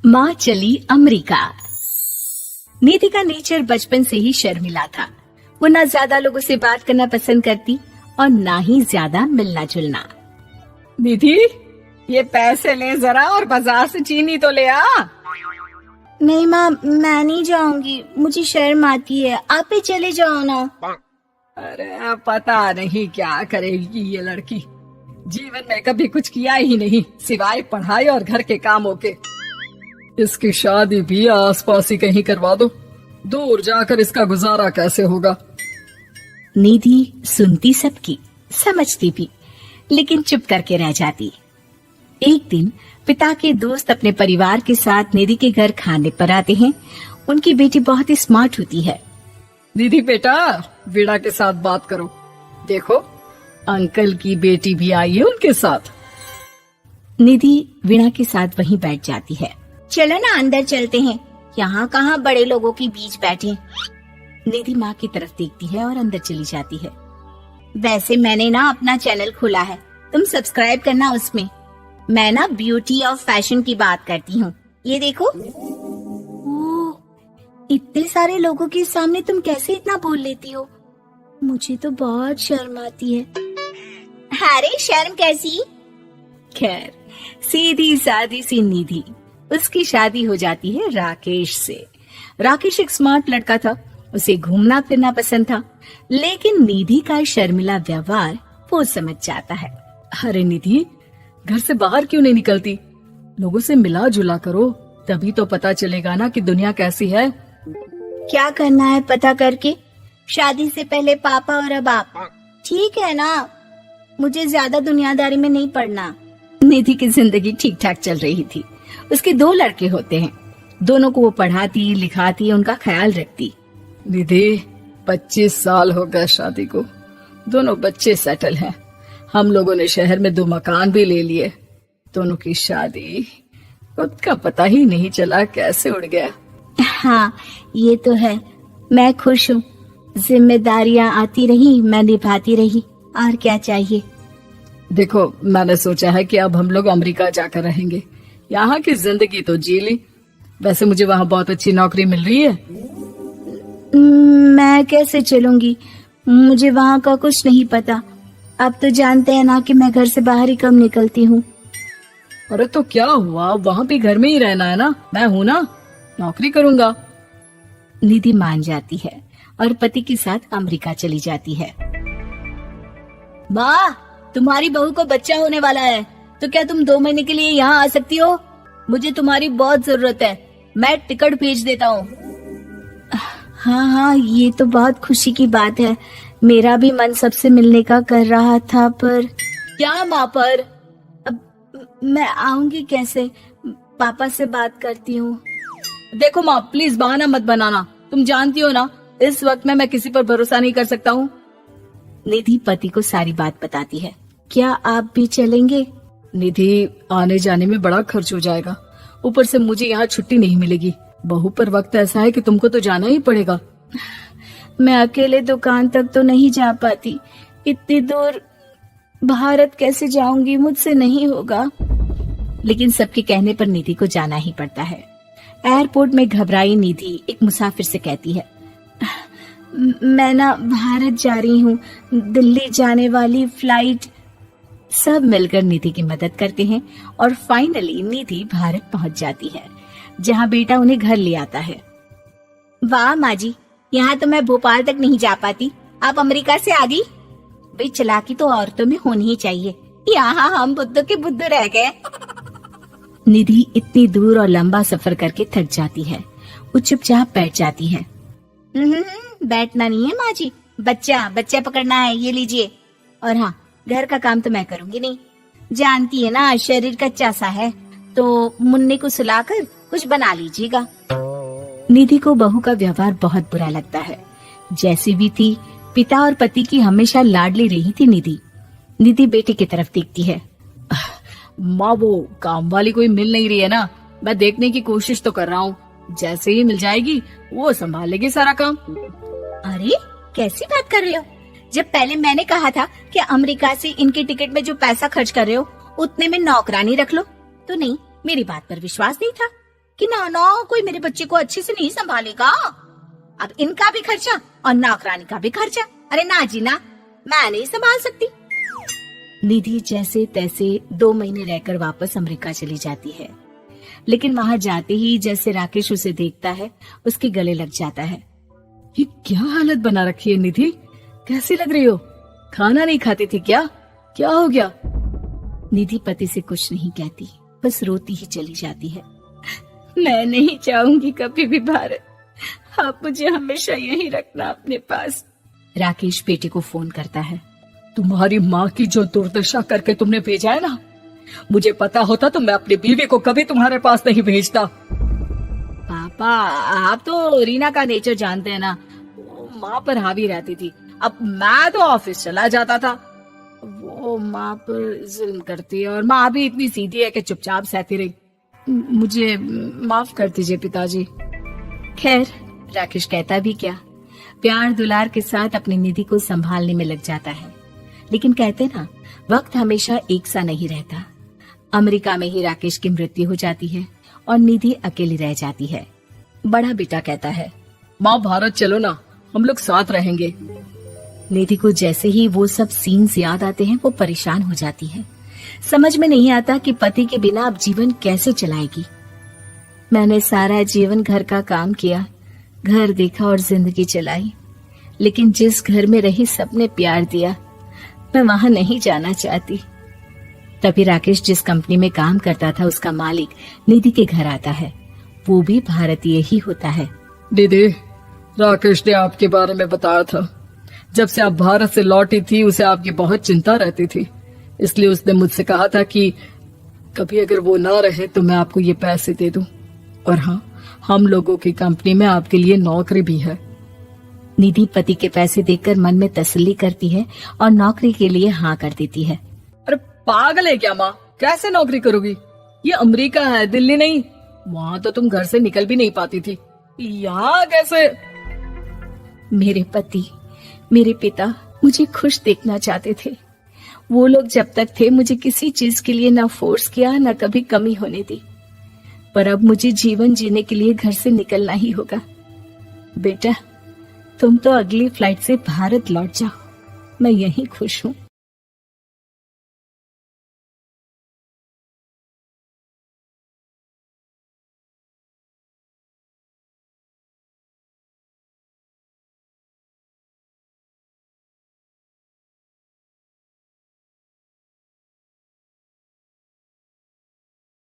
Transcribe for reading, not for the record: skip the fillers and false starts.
माँ चली अमेरिका। निधि का नेचर बचपन से ही शर्मिला था। वो ना ज्यादा लोगों से बात करना पसंद करती और ना ही ज्यादा मिलना जुलना। निधि, ये पैसे ले जरा और बाजार से चीनी तो ले आ। नहीं माँ, मैं नहीं जाऊंगी, मुझे शर्म आती है, आप ही चले जाओ ना। अरे पता नहीं क्या करेगी ये लड़की, जीवन में कभी कुछ किया ही नहीं सिवाय पढ़ाई और घर के कामों के। इसकी शादी भी आसपास ही कहीं करवा दो, दूर जाकर इसका गुजारा कैसे होगा। निधि सुनती सबकी, समझती भी, लेकिन चुप करके रह जाती। एक दिन पिता के दोस्त अपने परिवार के साथ निधि के घर खाने पर आते हैं। उनकी बेटी बहुत ही स्मार्ट होती है। निधि बेटा, वीणा के साथ बात करो, देखो अंकल की बेटी भी आई है उनके साथ। निधि वीणा के साथ वहीं बैठ जाती है। चलो ना अंदर चलते हैं, यहाँ कहाँ बड़े लोगों के बीच बैठे। निधि माँ की तरफ देखती है और अंदर चली जाती है। वैसे मैंने ना अपना चैनल खोला है, तुम सब्सक्राइब करना उसमें। मैं ना ब्यूटी और फैशन की बात करती हूँ, ये देखो। ओह, इतने सारे लोगों के सामने तुम कैसे इतना बोल लेती हो? मुझे तो बहुत शर्म आती है। अरे शर्म कैसी? खैर, सीधी सादी सी निधि, उसकी शादी हो जाती है राकेश से। राकेश एक स्मार्ट लड़का था, उसे घूमना फिरना पसंद था, लेकिन निधि का शर्मिला व्यवहार वो समझ जाता है। अरे निधि, घर से बाहर क्यों नहीं निकलती? लोगों से मिला जुला करो, तभी तो पता चलेगा ना कि दुनिया कैसी है। क्या करना है पता करके? शादी से पहले पापा और अब आप, ठीक है ना? मुझे ज्यादा दुनियादारी में नहीं पड़ना। निधि की जिंदगी ठीक ठाक चल रही थी। उसके 2 लड़के होते हैं, दोनों को वो पढ़ाती लिखाती, उनका ख्याल रखती। निधि, 25 साल हो गए शादी को, दोनों बच्चे सेटल हैं। हम लोगों ने शहर में 2 मकान भी ले लिए। दोनों की शादी खुद का पता ही नहीं चला कैसे उड़ गया। हाँ, ये तो है। मैं खुश हूँ, जिम्मेदारियाँ आती रही, मैं निभाती रही, और क्या चाहिए। देखो, मैंने सोचा है कि अब हम लोग अमेरिका जाकर रहेंगे। यहाँ की जिंदगी तो जी ली, वैसे मुझे वहाँ बहुत अच्छी नौकरी मिल रही है। मैं कैसे चलूंगी? मुझे वहाँ का कुछ नहीं पता। आप तो जानते हैं ना कि मैं घर से बाहर ही कम निकलती हूँ। अरे तो क्या हुआ, वहाँ भी घर में ही रहना है ना, मैं हूँ ना, नौकरी करूँगा। निधि मान जाती है और पति के साथ अमेरिका चली जाती है। माँ, तुम्हारी बहू को बच्चा होने वाला है, तो क्या तुम 2 महीने के लिए यहाँ आ सकती हो? मुझे तुम्हारी बहुत जरूरत है, मैं टिकट भेज देता हूँ। हाँ हाँ, ये तो बहुत खुशी की बात है। मेरा भी मन सबसे मिलने का कर रहा था, पर क्या माँ पर? अब मैं आऊंगी कैसे? पापा से बात करती हूँ। देखो माँ, प्लीज बहाना मत बनाना, तुम जानती हो ना इस वक्त में मैं किसी पर भरोसा नहीं कर सकता हूँ। निधि पति को सारी बात बताती है। क्या आप भी चलेंगे? निधि, आने जाने में बड़ा खर्च हो जाएगा, ऊपर से मुझे यहाँ छुट्टी नहीं मिलेगी। बहू पर वक्त ऐसा है कि तुमको तो जाना ही पड़ेगा। मैं अकेले दुकान तक तो नहीं जा पाती, इतनी दूर भारत कैसे जाऊंगी? मुझसे नहीं होगा। लेकिन सबके कहने पर निधि को जाना ही पड़ता है। एयरपोर्ट में घबराई निधि एक मुसाफिर से कहती है, मैं ना भारत जा रही हूँ, दिल्ली जाने वाली फ्लाइट। सब मिलकर निधि की मदद करते हैं और फाइनली निधि भारत पहुंच जाती है, जहां बेटा उन्हें घर ले आता है। वाह माँ जी, यहाँ तो मैं भोपाल तक नहीं जा पाती, आप अमेरिका से आ गई। भाई, चालाकी तो औरतों में होनी ही चाहिए, यहाँ हम बुद्धू के बुद्धू रह गए। निधि इतनी दूर और लंबा सफर करके थक जाती है, वो चुपचाप बैठ जाती है। बैठना नहीं है माँ जी, बच्चा पकड़ना है, ये लीजिए। और हाँ, घर का काम तो मैं करूंगी नहीं, जानती है ना शरीर कच्चा सा है, तो मुन्ने को सुलाकर कुछ बना लीजिएगा। निधि को बहू का व्यवहार बहुत बुरा लगता है। जैसी भी थी, पिता और पति की हमेशा लाडली रही थी निधि। निधि बेटे की तरफ देखती है। माँ, वो काम वाली कोई मिल नहीं रही है ना, मैं देखने की कोशिश तो कर रहा हूँ, जैसे ही मिल जाएगी वो संभाल लेगी सारा काम। अरे कैसी बात कर रहे हो? जब पहले मैंने कहा था कि अमेरिका से इनके टिकट में जो पैसा खर्च कर रहे हो उतने में नौकरानी रख लो, तो नहीं, मेरी बात पर विश्वास नहीं था। कि ना ना कोई मेरे बच्चे को अच्छे से नहीं संभालेगा। अब इनका भी खर्चा और नौकरानी का भी खर्चा। अरे ना जी ना, मैं नहीं संभाल सकती। निधि जैसे तैसे 2 महीने रहकर वापस अमेरिका चली जाती है, लेकिन वहां जाते ही जैसे राकेश उसे देखता है उसके गले लग जाता है। ये क्या हालत बना रखी है निधि, कैसी लग रही हो? खाना नहीं खाती थी क्या? क्या हो गया? निधि पति से कुछ नहीं कहती, बस रोती ही चली जाती है। मैं नहीं चाहूंगी कभी भी भारत, आप मुझे हमेशा यहीं रखना अपने पास। राकेश बेटे को फोन करता है। तुम्हारी माँ की जो दुर्दशा करके तुमने भेजा है ना, मुझे पता होता तो मैं अपनी बीवी को कभी तुम्हारे पास नहीं भेजता। पापा, आप तो रीना का नेचर जानते हैं ना, वो माँ पर हावी रहती थी। अब मैं तो ऑफिस चला जाता था, वो माँ पर जुल्म करती है और माँ भी इतनी सीधी है कि चुपचाप सहती रही। मुझे माफ कर दीजिए पिताजी। खैर, राकेश कहता भी क्या, प्यार दुलार के साथ अपनी निधि को संभालने में लग जाता है। लेकिन कहते ना, वक्त हमेशा एक सा नहीं रहता। अमेरिका में ही राकेश की मृत्यु हो जाती है और निधि अकेली रह जाती है। बड़ा बेटा कहता है, माँ भारत चलो ना, हम लोग साथ रहेंगे। निधि को जैसे ही वो सब सीन्स याद आते हैं वो परेशान हो जाती है। समझ में नहीं आता कि पति के बिना अब जीवन कैसे चलाएगी। मैंने सारा जीवन घर का काम किया, घर देखा और जिंदगी चलाई, लेकिन जिस घर में रही सबने प्यार दिया, मैं वहां नहीं जाना चाहती। तभी राकेश जिस कंपनी में काम करता था उसका मालिक निधि के घर आता है। वो भी भारतीय ही होता है। दीदी, राकेश ने आपके बारे में बताया था। जब से आप भारत से लौटी थी उसे आपकी बहुत चिंता रहती थी, इसलिए उसने मुझसे कहा था कि कभी अगर वो ना रहे तो मैं आपको ये पैसे दे दूं। और हाँ, हम लोगों की कंपनी में आपके लिए नौकरी भी है। निधि पति के पैसे देखकर मन में तसल्ली करती है और नौकरी के लिए हाँ कर देती है। अरे पागल है क्या माँ, कैसे नौकरी करोगी? ये अमेरिका है, दिल्ली नहीं। वहाँ तो तुम घर से निकल भी नहीं पाती थी, यहाँ कैसे? मेरे पति, मेरे पिता मुझे खुश देखना चाहते थे। वो लोग जब तक थे मुझे किसी चीज के लिए ना फोर्स किया, ना कभी कमी होने दी। पर अब मुझे जीवन जीने के लिए घर से निकलना ही होगा। बेटा, तुम तो अगली फ्लाइट से भारत लौट जाओ, मैं यहीं खुश हूँ।